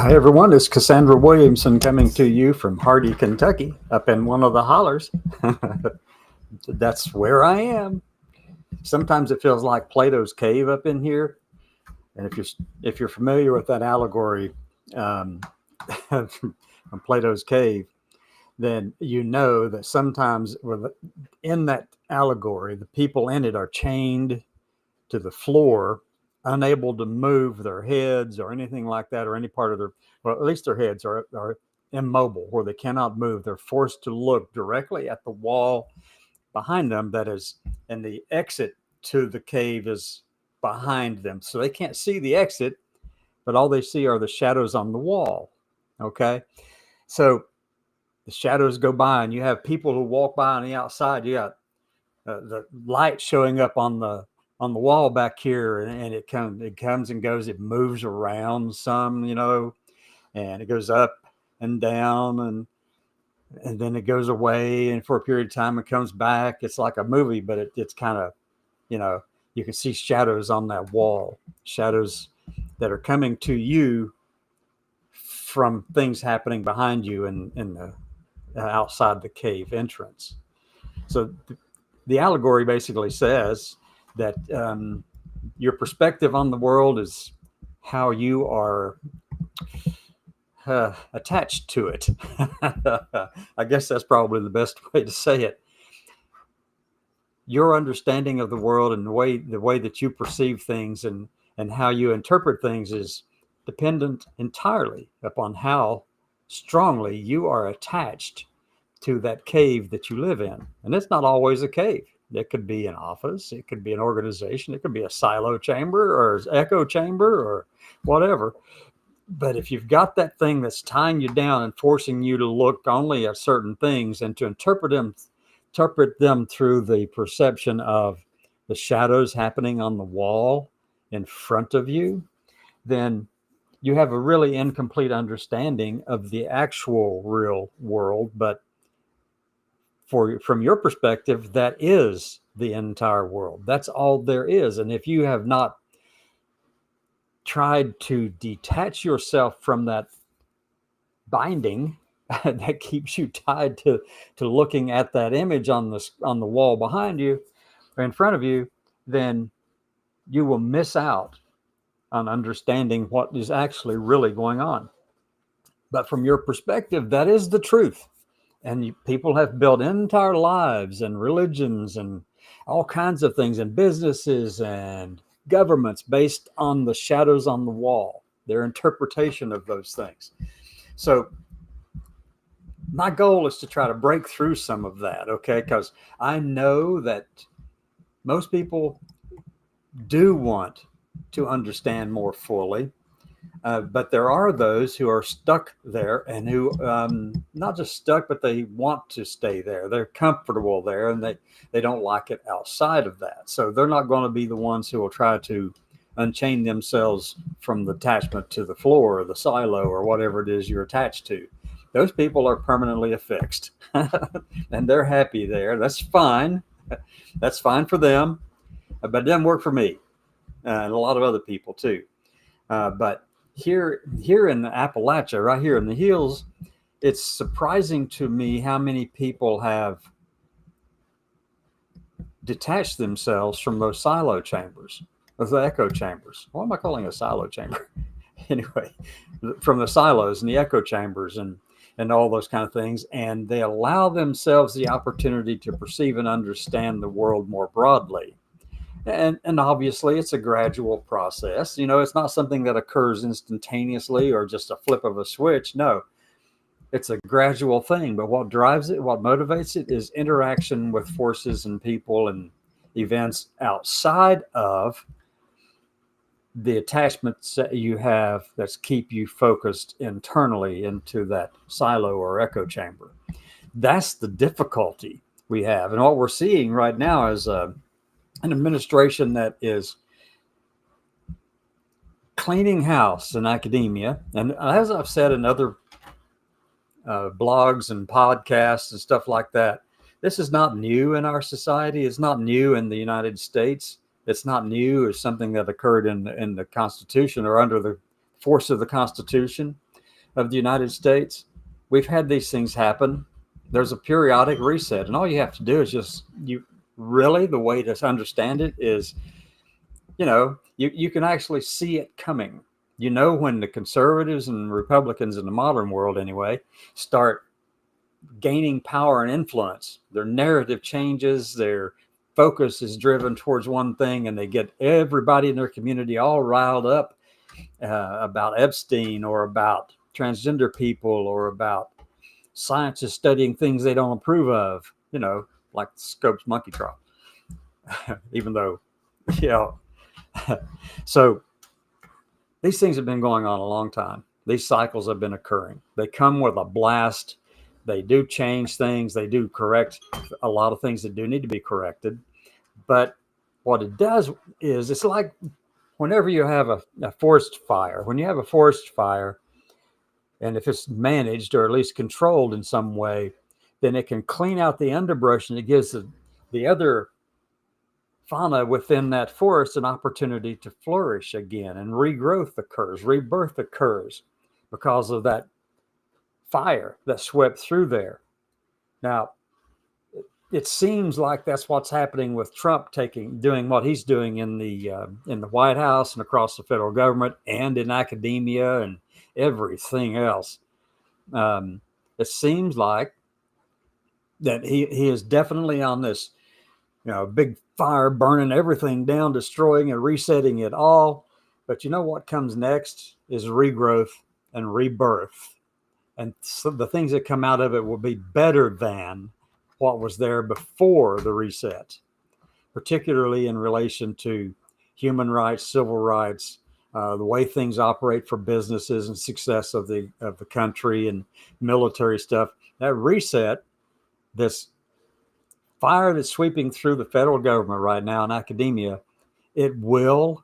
Hi, everyone. It's Cassandra Williamson coming to you from Hardy, Kentucky, up in one of the hollers. That's where I am. Sometimes it feels like Plato's cave up in here. And if you're familiar with that allegory um, from Plato's cave, then you know that sometimes in that allegory, the people in it are chained to the floor, unable to move their heads or anything like that, or any part of well, at least their heads are immobile, where they cannot move. They're forced to look directly at the wall behind them that is, and the exit to the cave is behind them. So they can't see the exit, but all they see are the shadows on the wall. Okay. So the shadows go by, and you have people who walk by on the outside. You got the light showing up on the wall back here, and it comes and goes. It moves around some, and it goes up and down, and then it goes away, and for a period of time it comes back. It's like a movie, but it's kind of, you can see shadows on that wall, shadows that are coming to you from things happening behind you in the outside the cave entrance. So the allegory basically says that your perspective on the world is how you are attached to it. I guess that's probably the best way to say it. Your understanding of the world and the way that you perceive things and how you interpret things is dependent entirely upon how strongly you are attached to that cave that you live in. And it's not always a cave. It could be an office, it could be an organization, it could be a silo chamber or echo chamber or whatever. But if you've got that thing that's tying you down and forcing you to look only at certain things and to interpret them through the perception of the shadows happening on the wall in front of you, then you have a really incomplete understanding of the actual real world. But from your perspective, that is the entire world. That's all there is. And if you have not tried to detach yourself from that binding that keeps you tied to looking at that image on the wall behind you or in front of you, then you will miss out on understanding what is actually really going on. But from your perspective, that is the truth. And people have built entire lives and religions and all kinds of things and businesses and governments based on the shadows on the wall, their interpretation of those things. So my goal is to try to break through some of that, okay? Because I know that most people do want to understand more fully. But there are those who are stuck there and who not just stuck, but they want to stay there. They're comfortable there and they don't like it outside of that. So they're not going to be the ones who will try to unchain themselves from the attachment to the floor or the silo or whatever it is you're attached to. Those people are permanently affixed and they're happy there. That's fine. That's fine for them, but it doesn't work for me and a lot of other people too. But here in Appalachia, right here in the hills, it's surprising to me how many people have detached themselves from those silo chambers, those echo chambers. What am I calling a silo chamber? Anyway, from the silos and the echo chambers and all those kind of things. And they allow themselves the opportunity to perceive and understand the world more broadly. And obviously it's a gradual process. It's not something that occurs instantaneously or just a flip of a switch. No, it's a gradual thing. But what drives it, what motivates it is interaction with forces and people and events outside of the attachments that you have that keep you focused internally into that silo or echo chamber. That's the difficulty we have. And what we're seeing right now is an administration that is cleaning house in academia. And as I've said in other blogs and podcasts and stuff like that, this is not new in our society. It's not new in the United States. It's not new as something that occurred in the Constitution or under the force of the Constitution. of the United States, we've had these things happen. There's a periodic reset, and all you have to do is just you really the way to understand it is, you can actually see it coming. When the conservatives and Republicans in the modern world anyway start gaining power and influence, their narrative changes, their focus is driven towards one thing, and they get everybody in their community all riled up about Epstein or about transgender people or about scientists studying things they don't approve of, like Scopes monkey trial. Even though, so these things have been going on a long time. These cycles have been occurring. They come with a blast. They do change things. They do correct a lot of things that do need to be corrected. But what it does is it's like whenever you have a forest fire, when you have a forest fire, and if it's managed or at least controlled in some way, then it can clean out the underbrush, and it gives the other fauna within that forest an opportunity to flourish again, and regrowth occurs, rebirth occurs because of that fire that swept through there. Now, it seems like that's what's happening with Trump doing what he's doing in the White House and across the federal government and in academia and everything else. It seems like that he is definitely on this, big fire burning everything down, destroying and resetting it all. But what comes next is regrowth and rebirth. And so the things that come out of it will be better than what was there before the reset, particularly in relation to human rights, civil rights, the way things operate for businesses and success of the country and military stuff. That reset, this fire that's sweeping through the federal government right now in academia, it will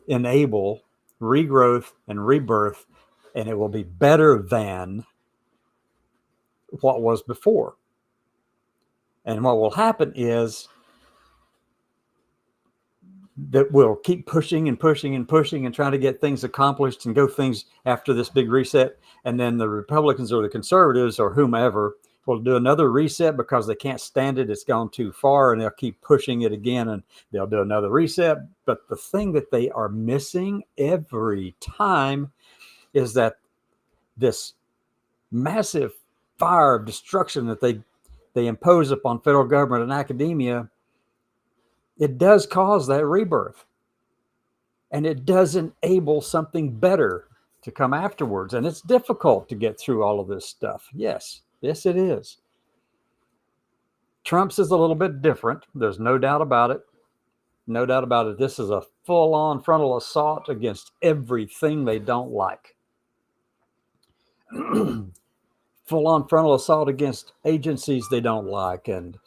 enable regrowth and rebirth, and it will be better than what was before. And what will happen is that we'll keep pushing and pushing and pushing and trying to get things accomplished and go things after this big reset. And then the Republicans or the conservatives or whomever will do another reset because they can't stand it. It's gone too far, and they'll keep pushing it again, and they'll do another reset. But the thing that they are missing every time is that this massive fire of destruction that they impose upon federal government and academia, it does cause that rebirth, and it does enable something better to come afterwards. And it's difficult to get through all of this stuff. Yes, it is. Trump's is a little bit different. There's no doubt about it. No doubt about it. This is a full-on frontal assault against everything they don't like. Full-on frontal assault against agencies they don't like, and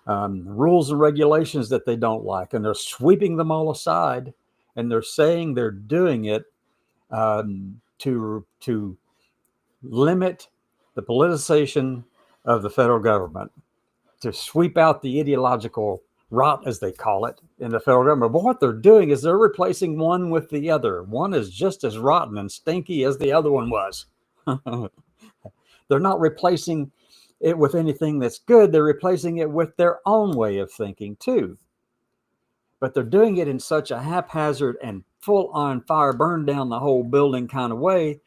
rules and regulations that they don't like, and they're sweeping them all aside, and they're saying they're doing it to limit the politicization of the federal government, to sweep out the ideological rot, as they call it, in the federal government. But what they're doing is they're replacing one with the other. One is just as rotten and stinky as the other one was. They're not replacing it with anything that's good. They're replacing it with their own way of thinking too. But they're doing it in such a haphazard and full-on fire, burn down the whole building kind of way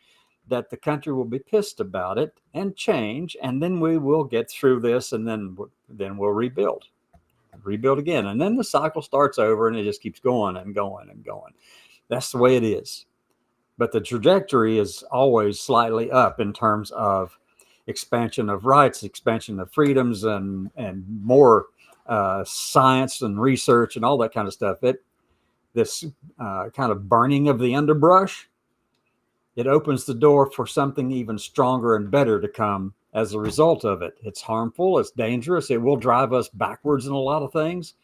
that the country will be pissed about it and change, and then we will get through this, and then we'll rebuild again, and then the cycle starts over, and it just keeps going and going and going. That's the way it is. But the trajectory is always slightly up in terms of expansion of rights, expansion of freedoms, and more science and research and all that kind of stuff. This kind of burning of the underbrush, it opens the door for something even stronger and better to come as a result of it. It's harmful, it's dangerous, it will drive us backwards in a lot of things,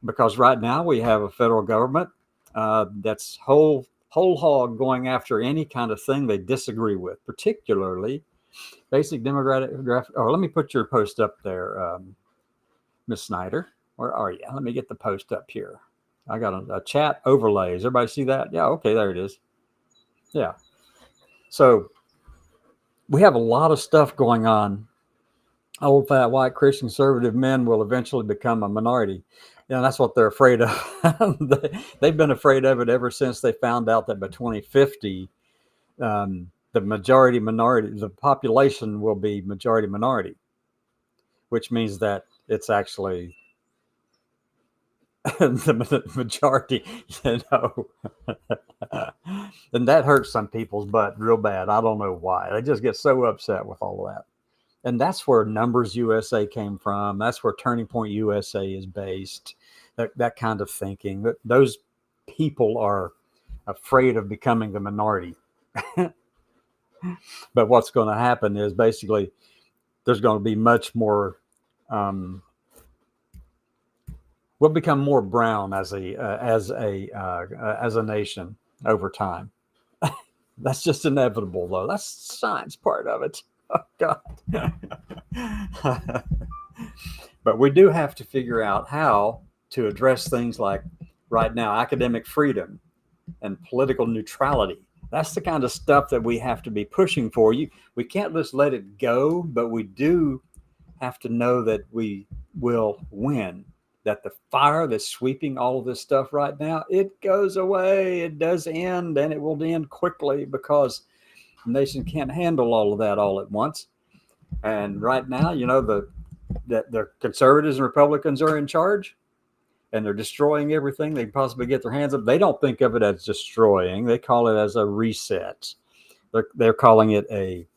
because right now we have a federal government that's whole hog going after any kind of thing they disagree with, particularly basic demographic. Oh, let me put your post up there, Miss Snyder. Where are you? Let me get the post up here. I got a chat overlays. Everybody see that? Yeah, okay, there it is. Yeah. So we have a lot of stuff going on. Old fat white Christian conservative men will eventually become a minority. That's what they're afraid of. They've been afraid of it ever since they found out that by 2050, the the population will be majority minority, which means that it's actually the majority, and that hurts some people's butt real bad. I don't know why. They just get so upset with all of that. And that's where Numbers USA came from. That's where Turning Point USA is based. That kind of thinking. Those people are afraid of becoming the minority. But what's going to happen is basically there's going to be much more. We'll become more brown as a nation over time. That's just inevitable, though. That's the science part of it. Oh, God. But we do have to figure out how to address things like, right now, academic freedom and political neutrality. That's the kind of stuff that we have to be pushing for. We can't just let it go, but we do have to know that we will win. That the fire that's sweeping all of this stuff right now, it goes away. It does end, and it will end quickly because the nation can't handle all of that all at once. And right now, that the conservatives and Republicans are in charge, and they're destroying everything they can possibly get their hands up. They don't think of it as destroying. They call it as a reset. They're calling it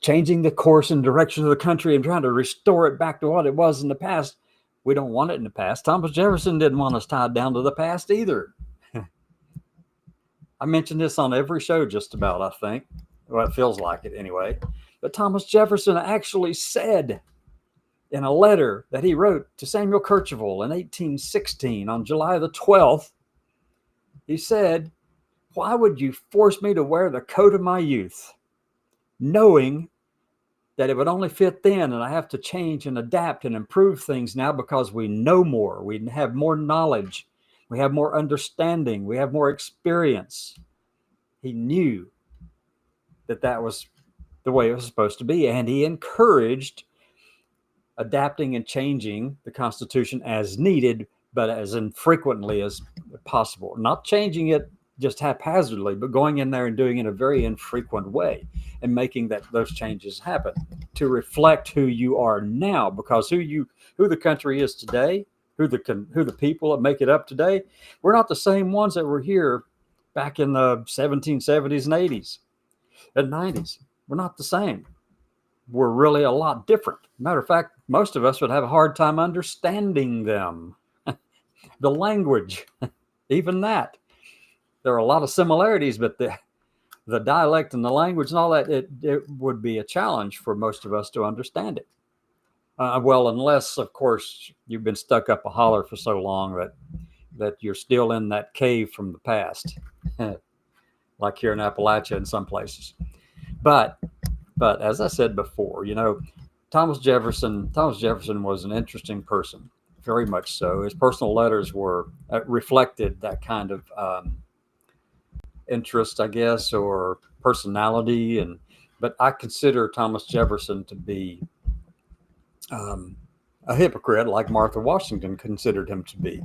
changing the course and direction of the country and trying to restore it back to what it was in the past. We don't want it in the past. Thomas Jefferson didn't want us tied down to the past either. I mentioned this on every show just about, I think. Well, it feels like it anyway. But Thomas Jefferson actually said in a letter that he wrote to Samuel Kercheval in 1816 on July the 12th, he said, "Why would you force me to wear the coat of my youth, knowing that it would only fit then, and I have to change and adapt and improve things now because we know more, we have more knowledge, we have more understanding, we have more experience." He knew that was the way it was supposed to be, and he encouraged adapting and changing the Constitution as needed, but as infrequently as possible. Not changing it just haphazardly, but going in there and doing it in a very infrequent way and making those changes happen to reflect who you are now, because who the country is today, who the people that make it up today, we're not the same ones that were here back in the 1770s and 80s and 90s. We're not the same. We're really a lot different. Matter of fact, most of us would have a hard time understanding them. The language, even that. There are a lot of similarities, but the dialect and the language and all that, it would be a challenge for most of us to understand it. Well, unless, of course, you've been stuck up a holler for so long that you're still in that cave from the past, like here in Appalachia in some places. But as I said before, Thomas Jefferson was an interesting person, very much so. His personal letters reflected that kind of interest, I guess, or personality. But I consider Thomas Jefferson to be a hypocrite, like Martha Washington considered him to be,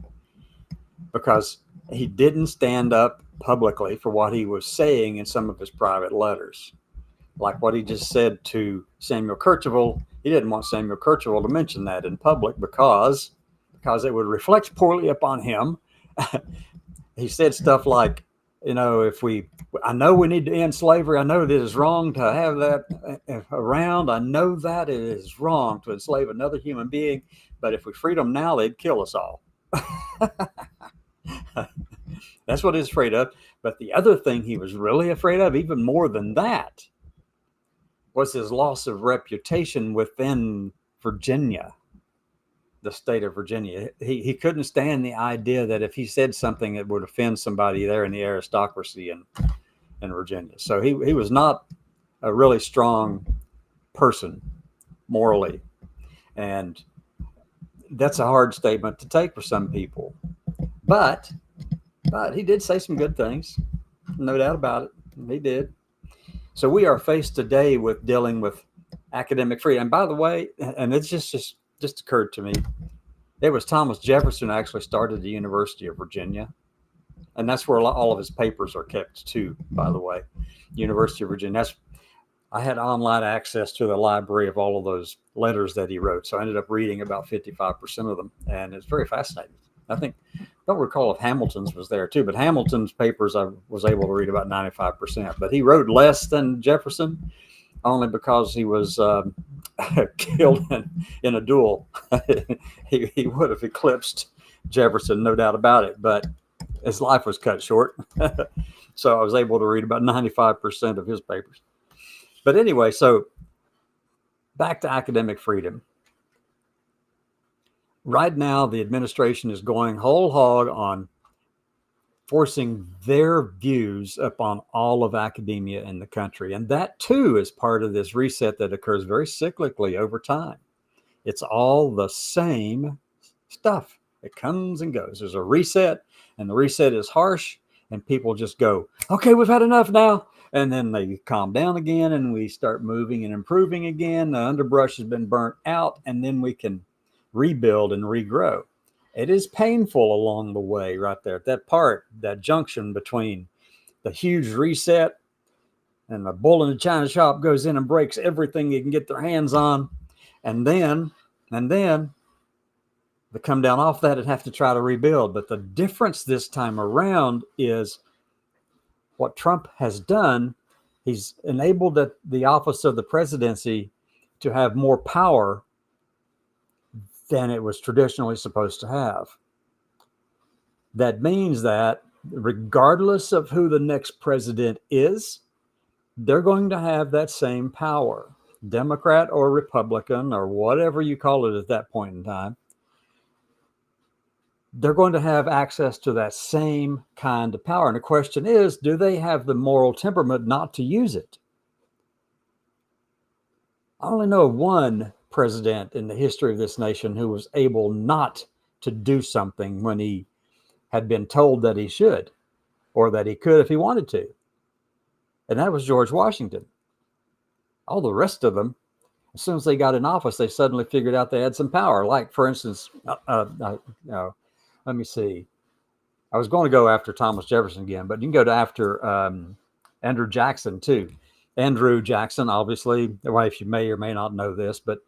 because he didn't stand up publicly for what he was saying in some of his private letters. Like what he just said to Samuel Kercheval, he didn't want Samuel Kercheval to mention that in public because it would reflect poorly upon him. He said stuff like, I know we need to end slavery. I know that it is wrong to have that around. I know that it is wrong to enslave another human being, but if we freed them now, they'd kill us all. That's what he's afraid of. But the other thing he was really afraid of, even more than that, was his loss of reputation within Virginia, the state of Virginia. He couldn't stand the idea that if he said something, it would offend somebody there in the aristocracy in Virginia. So he was not a really strong person morally. And that's a hard statement to take for some people. But he did say some good things. No doubt about it. He did. So we are faced today with dealing with academic freedom. And by the way, and it's just occurred to me, it was Thomas Jefferson who actually started the University of Virginia, and that's where all of his papers are kept too. By the way, University of Virginia. I had online access to the library of all of those letters that he wrote, so I ended up reading about 55% of them, and it's very fascinating. I don't recall if Hamilton's was there too, but Hamilton's papers I was able to read about 95%. But he wrote less than Jefferson only because he was killed in a duel. He would have eclipsed Jefferson, no doubt about it, but his life was cut short. So I was able to read about 95% of his papers. But anyway, so back to academic freedom. Right now, the administration is going whole hog on forcing their views upon all of academia in the country. And that too is part of this reset that occurs very cyclically over time. It's all the same stuff. It comes and goes. There's a reset, and the reset is harsh, and people just go, okay, we've had enough now. And then they calm down again, and we start moving and improving again. The underbrush has been burnt out, and then we can rebuild and regrow. It is painful along the way, right there at that part, that junction between the huge reset and the bull in the china shop goes in and breaks everything they can get their hands on. And then they come down off that and have to try to rebuild. But the difference this time around is what Trump has done. He's enabled the office of the presidency to have more power than it was traditionally supposed to have. That means that regardless of who the next president is, they're going to have that same power, Democrat or Republican or whatever you call it at that point in time. They're going to have access to that same kind of power. And the question is, do they have the moral temperament not to use it? I only know of one president in the history of this nation who was able not to do something when he had been told that he should, or that he could if he wanted to. And that was George Washington. All the rest of them, as soon as they got in office, they suddenly figured out they had some power. Like, for instance, let me see. I was going to go after Thomas Jefferson again, but you can go to after Andrew Jackson too. Andrew Jackson, obviously, wife, you may or may not know this, but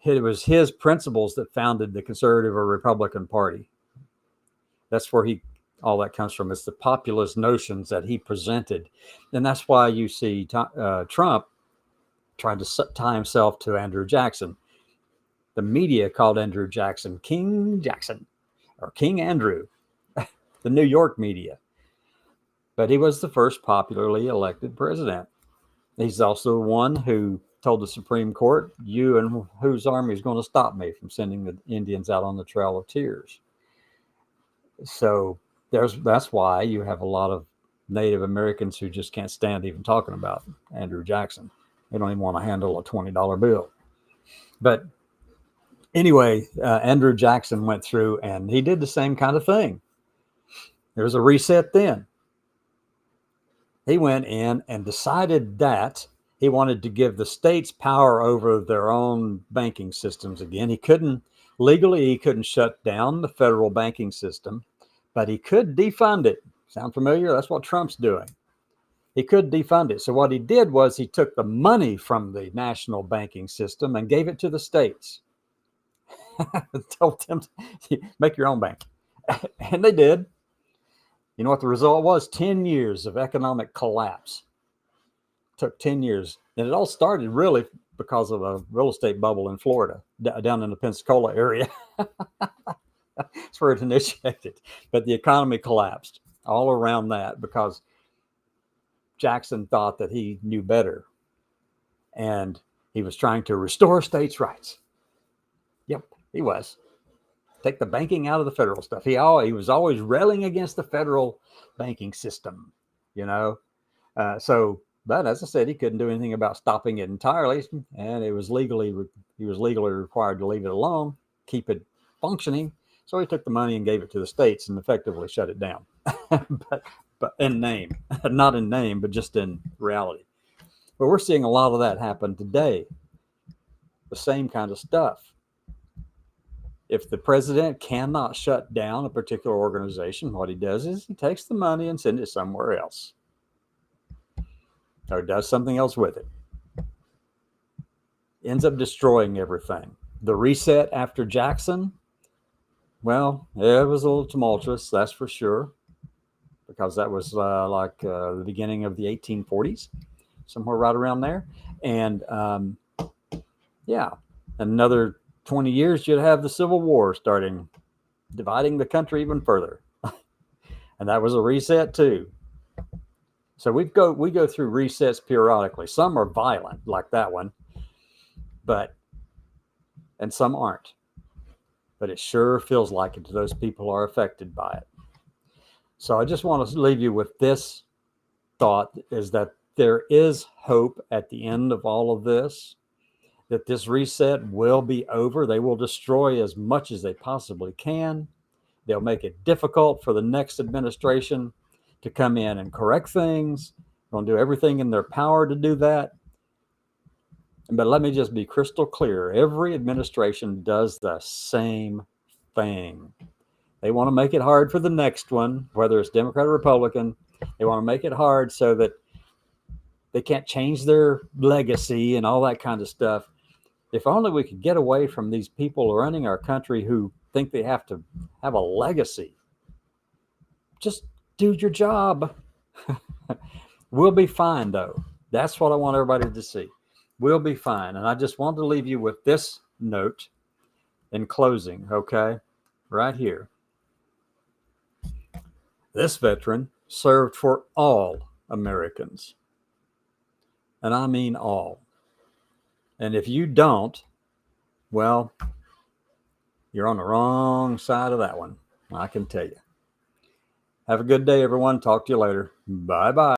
it was his principles that founded the Conservative or Republican Party. That's where all that comes from. It's the populist notions that he presented. And that's why you see Trump trying to tie himself to Andrew Jackson. The media called Andrew Jackson King Jackson or King Andrew, the New York media. But he was the first popularly elected president. He's also the one who told the Supreme Court, you and whose army is going to stop me from sending the Indians out on the Trail of Tears. So that's why you have a lot of Native Americans who just can't stand even talking about Andrew Jackson. They don't even want to handle a $20 bill. But anyway, Andrew Jackson went through and he did the same kind of thing. There was a reset then. He went in and decided that he wanted to give the states power over their own banking systems again. He couldn't shut down the federal banking system, but he could defund it. Sound familiar? That's what Trump's doing. He could defund it. So what he did was he took the money from the national banking system and gave it to the states. Told them to make your own bank. And they did. You know what the result was? 10 years of economic collapse. It took 10 years. And it all started really because of a real estate bubble in Florida, down in the Pensacola area. That's where it initiated. But the economy collapsed all around that because Jackson thought that he knew better. And he was trying to restore states' rights. Yep, he was. Take the banking out of the federal stuff. He was always railing against the federal banking system, you know. But as I said, he couldn't do anything about stopping it entirely, and he was legally required to leave it alone, keep it functioning. So he took the money and gave it to the states and effectively shut it down. but in name, not in name, but just in reality. But we're seeing a lot of that happen today. The same kind of stuff. If the president cannot shut down a particular organization, what he does is he takes the money and sends it somewhere else, or does something else with it. Ends up destroying everything. The reset after Jackson, well, it was a little tumultuous, that's for sure, because that was the beginning of the 1840s, somewhere right around there. And yeah, another 20 years, you'd have the Civil War starting, dividing the country even further. And that was a reset too. So we go through resets periodically. Some are violent, like that one, and some aren't. But it sure feels like it to those people who are affected by it. So I just want to leave you with this thought, is that there is hope at the end of all of this, that this reset will be over. They will destroy as much as they possibly can. They'll make it difficult for the next administration to come in and correct things. They're going to do everything in their power to do that. But let me just be crystal clear. Every administration does the same thing. They want to make it hard for the next one, whether it's Democrat or Republican. They want to make it hard so that they can't change their legacy and all that kind of stuff. If only we could get away from these people running our country who think they have to have a legacy. Just do your job. We'll be fine, though. That's what I want everybody to see. We'll be fine. And I just want to leave you with this note in closing, okay? Right here. This veteran served for all Americans. And I mean all. And if you don't, well, you're on the wrong side of that one. I can tell you. Have a good day, everyone. Talk to you later. Bye-bye.